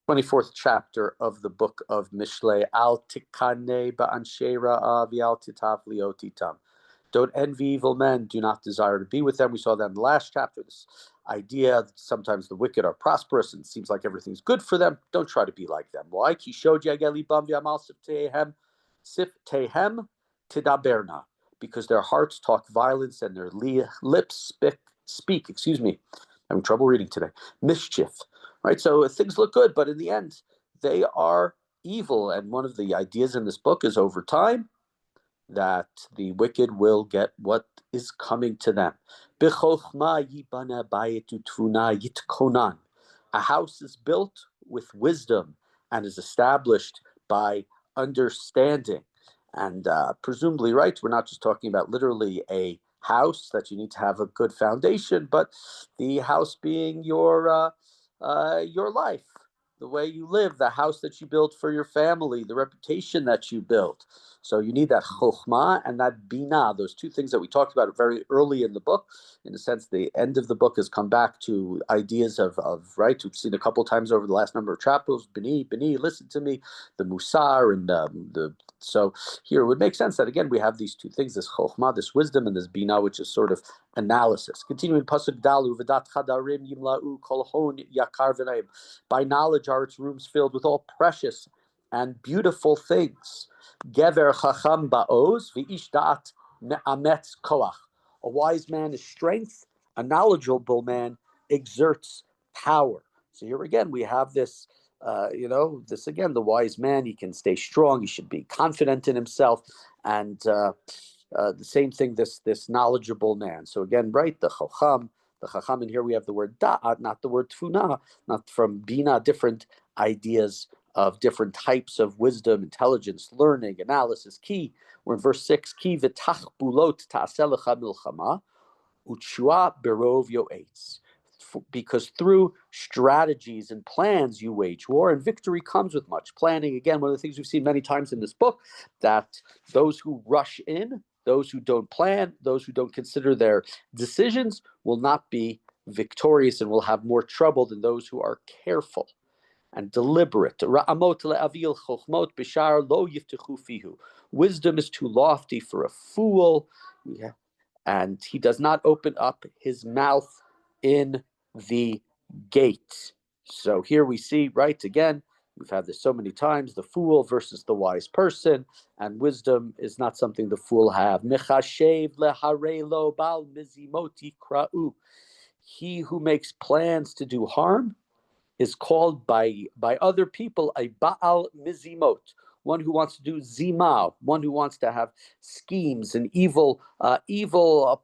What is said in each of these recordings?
24th chapter of the book of Mishlei. Al tikane ba'anshe ra'a v'al titav liotitam. Don't envy evil men. Do not desire to be with them. We saw that in the last chapter. This idea that sometimes the wicked are prosperous and it seems like everything's good for them. Don't try to be like them. Why? Ki shod yageli bam v'amal sif tehem tidaberna. Because their hearts talk violence and their lips speak. Excuse me. I'm having trouble reading today. Mischief. Right, so things look good, but in the end, they are evil. And one of the ideas in this book is over time that the wicked will get what is coming to them. A house is built with wisdom and is established by understanding. And presumably, right, we're not just talking about literally a house that you need to have a good foundation, but the house being your life, the way you live, the house that you build for your family, the reputation that you build. So you need that chokhmah and that bina, those two things that we talked about very early in the book. In a sense, the end of the book has come back to ideas of right, we've seen a couple of times over the last number of chapters, bini, listen to me, the musar, and so here it would make sense that, again, we have these two things, this chokhmah, this wisdom, and this bina, which is sort of analysis. Continuing, pasuk dalu, v'dat chadarim yimla'u kol hon yakar v'naim. By knowledge are its rooms filled with all precious and beautiful things. Gever chacham ba'oz v'ish da'at me'ametz koach. A wise man is strength. A knowledgeable man exerts power. So here again, we have this, this again, the wise man, he can stay strong. He should be confident in himself. And the same thing, this knowledgeable man. So again, right, the chacham in here, we have the word da'at, not the word tfuna, not from bina, different ideas of different types of wisdom, intelligence, learning, analysis. Ki, we're in verse 6, ki v'tach bulot ta'aselecha milchama, utshua berov yo'etz. Because through strategies and plans you wage war, and victory comes with much planning. Again, one of the things we've seen many times in this book, that those who rush in, those who don't plan, those who don't consider their decisions will not be victorious and will have more trouble than those who are careful and deliberate. Wisdom is too lofty for a fool, and he does not open up his mouth in the gate. So here we see, right, again, we've had this so many times, the fool versus the wise person, and wisdom is not something the fool have. He who makes plans to do harm is called by other people a Baal Mizimot, one who wants to do zima, one who wants to have schemes and evil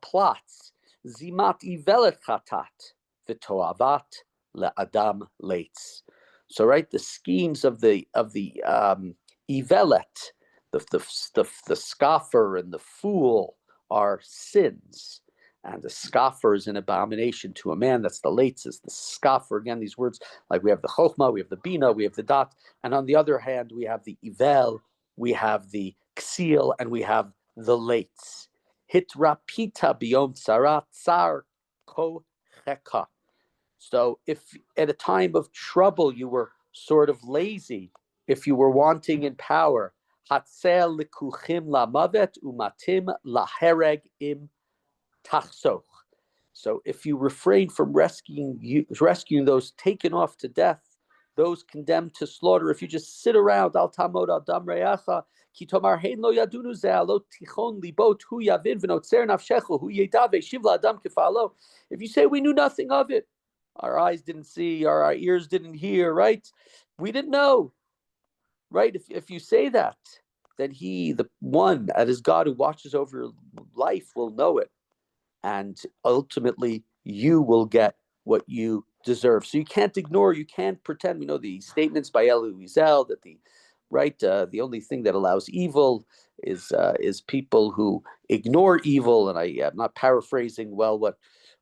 plots. Zimat ivelet chatat, v'toavat le'adam leitz. So, right, the schemes of the ivelet, the scoffer and the fool, are sins. And the scoffer is an abomination to a man. That's the leitzes, the scoffer. Again, these words, like we have the chokhmah, we have the bina, we have the dat. And on the other hand, we have the ivel, we have the ksil, and we have the leitz. Hitrapita biyom tsarat tsar kocheka. So if at a time of trouble you were sort of lazy, if you were wanting in power, hatzel likuchim lamavet umatim lahereg im tachsoch. So if you refrain from rescuing those taken off to death, those condemned to slaughter, if you just sit around, al tamod al dam reacha, ki tomar hein lo yadunu ze lo tichon libot hu yavin v'notzer nafshecho hu yedav shiv la'adam kefalo. If you say we knew nothing of it, our eyes didn't see, our ears didn't hear, right? We didn't know, right? If you say that, then he, the one, that is God who watches over your life, will know it. And ultimately, you will get what you deserve. So you can't ignore, you can't pretend. We know the statements by Elie Wiesel that the only thing that allows evil is people who ignore evil. And I am not paraphrasing well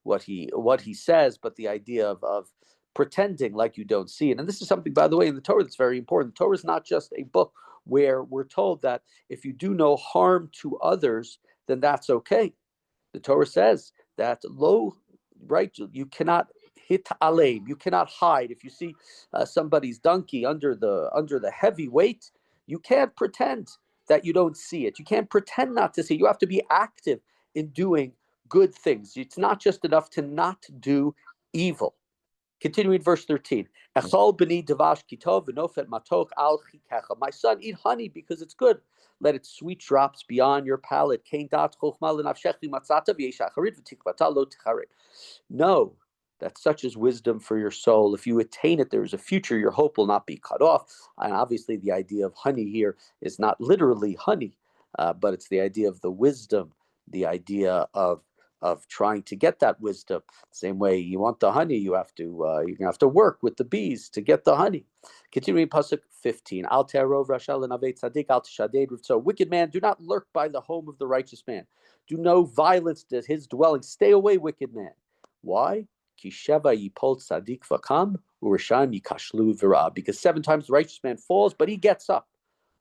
what he says, but the idea of pretending like you don't see it. And this is something, by the way, in the Torah that's very important. The Torah is not just a book where we're told that if you do no harm to others, then that's okay. The Torah says that you cannot hit aleim. You cannot hide. If you see somebody's donkey under the heavy weight, you can't pretend that you don't see it. You can't pretend not to see it. You have to be active in doing good things. It's not just enough to not do evil. Continuing verse 13. My son, eat honey because it's good. Let its sweet drops be on your palate. Know that such is wisdom for your soul. If you attain it, there is a future. Your hope will not be cut off. And obviously, the idea of honey here is not literally honey, but it's the idea of the wisdom, the idea of trying to get that wisdom. Same way you want the honey, you're gonna have to work with the bees to get the honey. Continuing pasuk 15. Al terov rashal lenavet tzadik al tishaded. So wicked man, do not lurk by the home of the righteous man. Do no violence to his dwelling. Stay away, wicked man. Why? Kisheva yipol tzadik vakam urishayim yikashlu v'ra. Because 7 times the righteous man falls, but he gets up,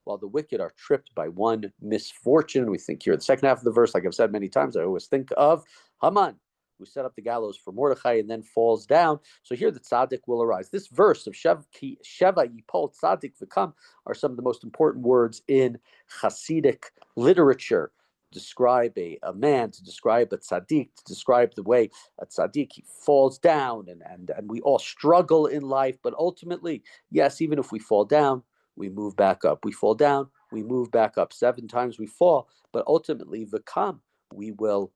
while the wicked are tripped by one misfortune. We think here in the second half of the verse, like I've said many times, I always think of Haman, who set up the gallows for Mordechai and then falls down. So here the tzaddik will arise. This verse of Sheva Yipol Tzaddik V'kam are some of the most important words in Hasidic literature. Describe a man, to describe a tzaddik, to describe the way a tzaddik, he falls down, and we all struggle in life, but ultimately, yes, even if we fall down, we move back up. We fall down, we move back up. 7 times we fall, but ultimately, v'kam, we will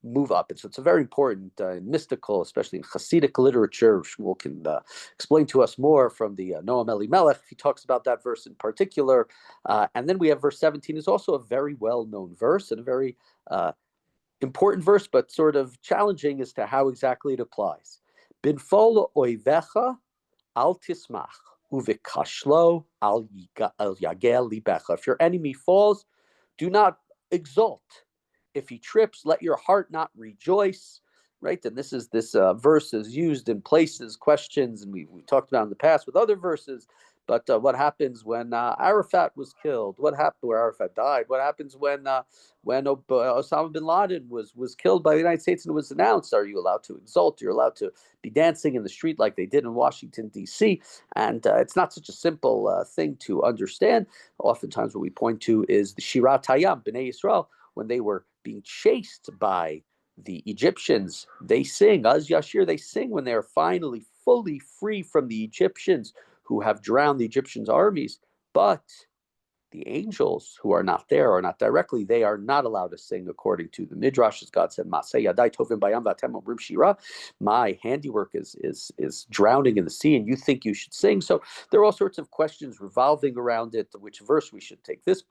move up. And so it's a very important mystical, especially in Hasidic literature. Shmuel can explain to us more from the Noam Elimelech. He talks about that verse in particular. And then we have verse 17 is also a very well-known verse and a very important verse, but sort of challenging as to how exactly it applies. Binfol oivecha al tismach. Uvikashlo al yagel libecha. If your enemy falls, do not exult. If he trips, let your heart not rejoice. Right? And this verse is used in places, questions, and we talked about in the past with other verses. But what happens when Arafat was killed? What happened where Arafat died? What happens when Osama bin Laden was killed by the United States and it was announced? Are you allowed to exult? You're allowed to be dancing in the street like they did in Washington, D.C. And it's not such a simple thing to understand. Oftentimes what we point to is the Shirat Hayam, Bnei Yisrael, when they were being chased by the Egyptians. They sing, Az Yashir, they sing when they are finally fully free from the Egyptians who have drowned the Egyptians' armies. But the angels who are not there, are not directly, they are not allowed to sing according to the Midrash. As God said, my handiwork is drowning in the sea, and you think you should sing. So there are all sorts of questions revolving around it. Which verse we should take this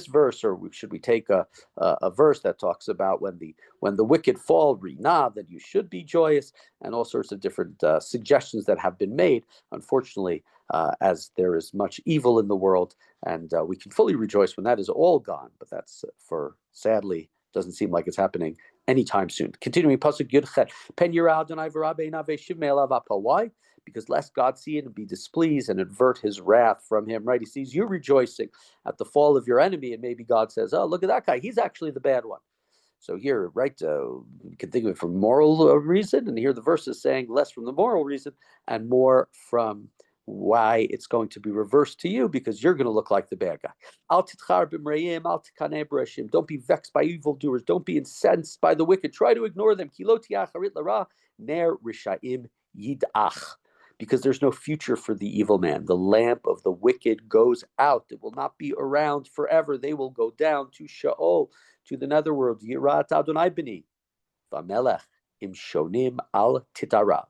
verse, or should we take a verse that talks about when the wicked fall, Rina, that you should be joyous, and all sorts of different suggestions that have been made. Unfortunately, as there is much evil in the world, and we can fully rejoice when that is all gone, but that's sadly doesn't seem like it's happening anytime soon. Continuing pasuk Yudchet, Pen Yirah Adonai v'Rabbeinu v'Shiv me'elav apa. Why? Because lest God see it and be displeased and avert his wrath from him, right? He sees you rejoicing at the fall of your enemy, and maybe God says, oh, look at that guy. He's actually the bad one. So here, right, you can think of it from moral reason, and here the verse is saying less from the moral reason and more from why it's going to be reversed to you, because you're going to look like the bad guy. Don't be vexed by evildoers. Don't be incensed by the wicked. Try to ignore them. Because there's no future for the evil man. The lamp of the wicked goes out. It will not be around forever. They will go down to Sheol, to the netherworld. Yirat Adonai b'ni, v'melech im shonim al titarav.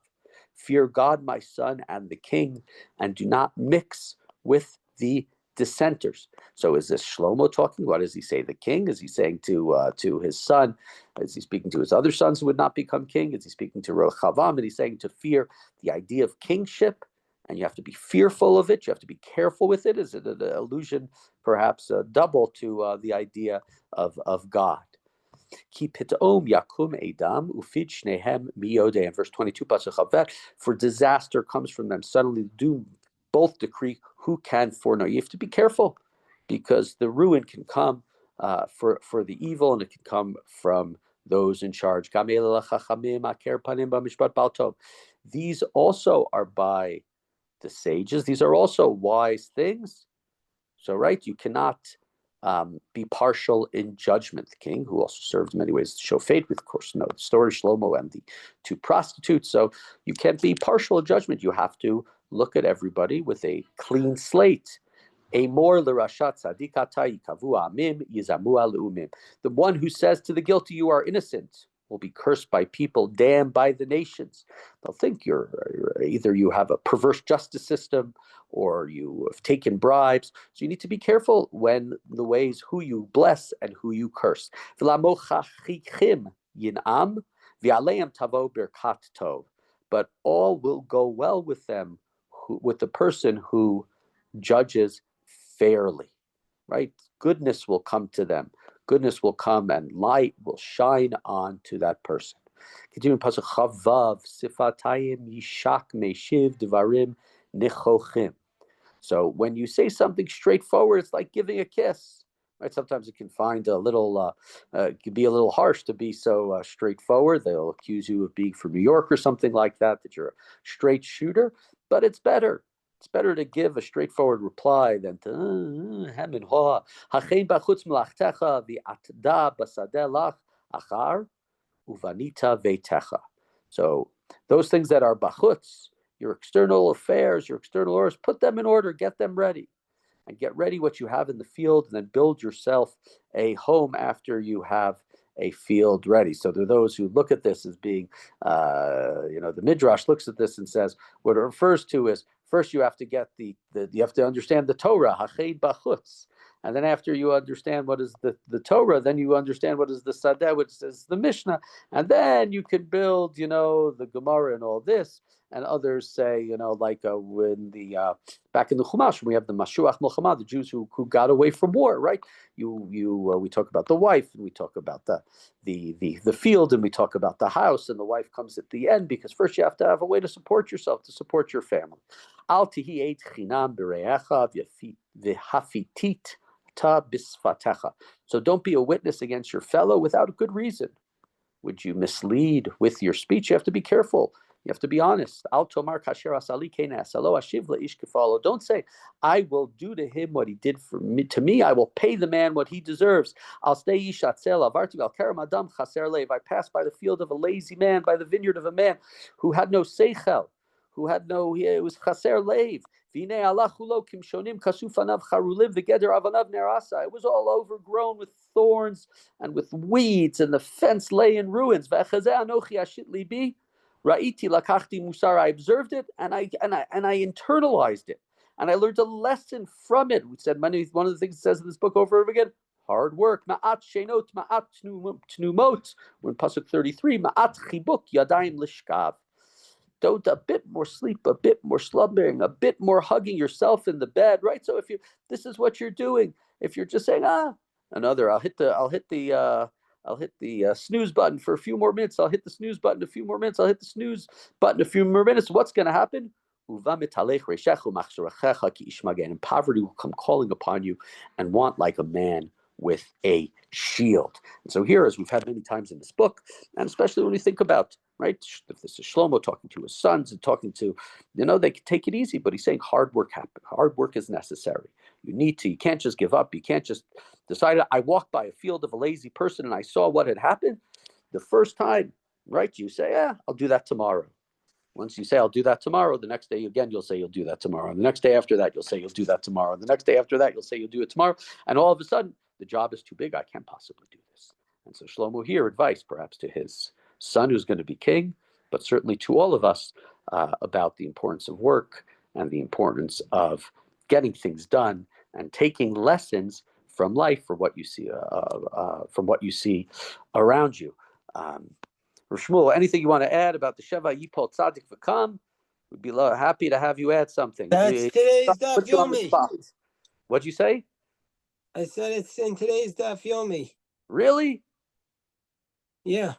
Fear God, my son, and the king, and do not mix with the dissenters. So is this Shlomo talking? What does he say? The king? Is he saying to his son? Is he speaking to his other sons who would not become king? Is he speaking to Rechavam? And he's saying to fear the idea of kingship, and you have to be fearful of it. You have to be careful with it. Is it an allusion, perhaps double, to the idea of God? Ki pitom yakum edam ufid shnehem miyodeh. In verse 22, pasuk Chavet, for disaster comes from them. Suddenly, doom both decree. Who can foreknow? You have to be careful, because the ruin can come for the evil, and it can come from those in charge. These also are by the sages. These are also wise things. So, right, you cannot be partial in judgment. The king, who also served in many ways to show faith, with, of course, the story Shlomo and the two prostitutes. So you can't be partial in judgment. You have to look at everybody with a clean slate. The one who says to the guilty, you are innocent, will be cursed by people, damned by the nations. They'll think either you have a perverse justice system or you have taken bribes. So you need to be careful when the ways who you bless and who you curse. But all will go well with them, with the person who judges fairly, right? Goodness will come to them. Goodness will come and light will shine on to that person. Continue pasuk Chavav, Sifatayim Yishak Meshiv Devarim Nichochim. So when you say something straightforward, it's like giving a kiss, right? Sometimes it can find it can be a little harsh to be so straightforward. They'll accuse you of being from New York or something like that you're a straight shooter, but it's better. It's better to give a straightforward reply than to hem and haw. Hachein b'chutz melachtecha v'atda basadeh lach achar uvanita veitecha. So those things that are bachutz, your external affairs, your external orders, put them in order, get them ready. And get ready what you have in the field, and then build yourself a home after you have a field ready. So there are those who look at this as being, the Midrash looks at this and says, what it refers to is, first you have to get you have to understand the Torah, hached bachutz. And then after you understand what is the Torah, then you understand what is the Sadeh, which is the Mishnah. And then you can build, the Gemara and all this. And others say, when back in the Chumash, we have the Mashuach Milchama, the Jews who got away from war, right? We talk about the wife, and we talk about the field, and we talk about the house, and the wife comes at the end, because first you have to have a way to support yourself, to support your family. Al tihi eit chinam b're'echa v'hafitit ta bisfatecha. So don't be a witness against your fellow without a good reason. Would you mislead with your speech? You have to be careful. You have to be honest. Don't say, I will do to him what he did to me. I will pay the man what he deserves. I passed by the field of a lazy man, by the vineyard of a man who had no seichel, it was chaser leiv. It was all overgrown with thorns and with weeds, and the fence lay in ruins. Ra'iti lakachti musar. I observed it and I internalized it, and I learned a lesson from it. We said one of the things it says in this book over and over again: hard work. Ma'at shenot, ma'at tnumot. We're in pasuk 33. Ma'at chibuk yadayim lishkav. Don't a bit more sleep, a bit more slumbering, a bit more hugging yourself in the bed, right? So this is what you're doing. If you're just saying, I'll hit the snooze button for a few more minutes. I'll hit the snooze button a few more minutes. I'll hit the snooze button a few more minutes. What's going to happen? And poverty will come calling upon you and want like a man with a shield. And so here, as we've had many times in this book, and especially when we think about, right, if this is Shlomo talking to his sons and talking to, they can take it easy, but he's saying hard work happens. Hard work is necessary. You can't just give up. You can't just decide. I walked by a field of a lazy person and I saw what had happened. The first time, right, you say, I'll do that tomorrow. Once you say, I'll do that tomorrow, the next day again, you'll say, you'll do that tomorrow. And the next day after that, you'll say, you'll do that tomorrow. And the next day after that, you'll say, you'll do it tomorrow. And all of a sudden, the job is too big. I can't possibly do this. And so Shlomo here advice perhaps to his son who's going to be king, but certainly to all of us about the importance of work and the importance of getting things done and taking lessons from life for what you see around you. Shmuel, anything you want to add about the Sheva Yipol Tzadik V'Kam? We'd be happy to have you add something. That's today's Daf Yomi. What'd you say? I said it's in today's Daf Yomi. Really? Yeah.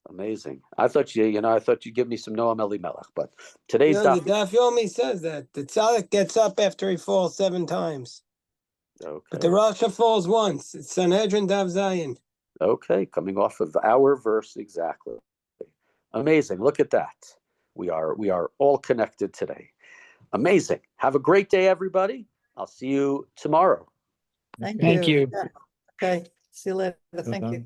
Amazing. I thought you'd give me some Noam Elimelech, but today's Daf. The Daf Yomi says that the Tzaddik gets up after he falls 7 times. Okay. But the Rasha falls once. It's Sanhedrin Daf Zayin. Okay, coming off of our verse exactly. Amazing. Look at that. We are all connected today. Amazing. Have a great day, everybody. I'll see you tomorrow. Thank Thank you. you. Yeah. Okay, see you later. Thank you.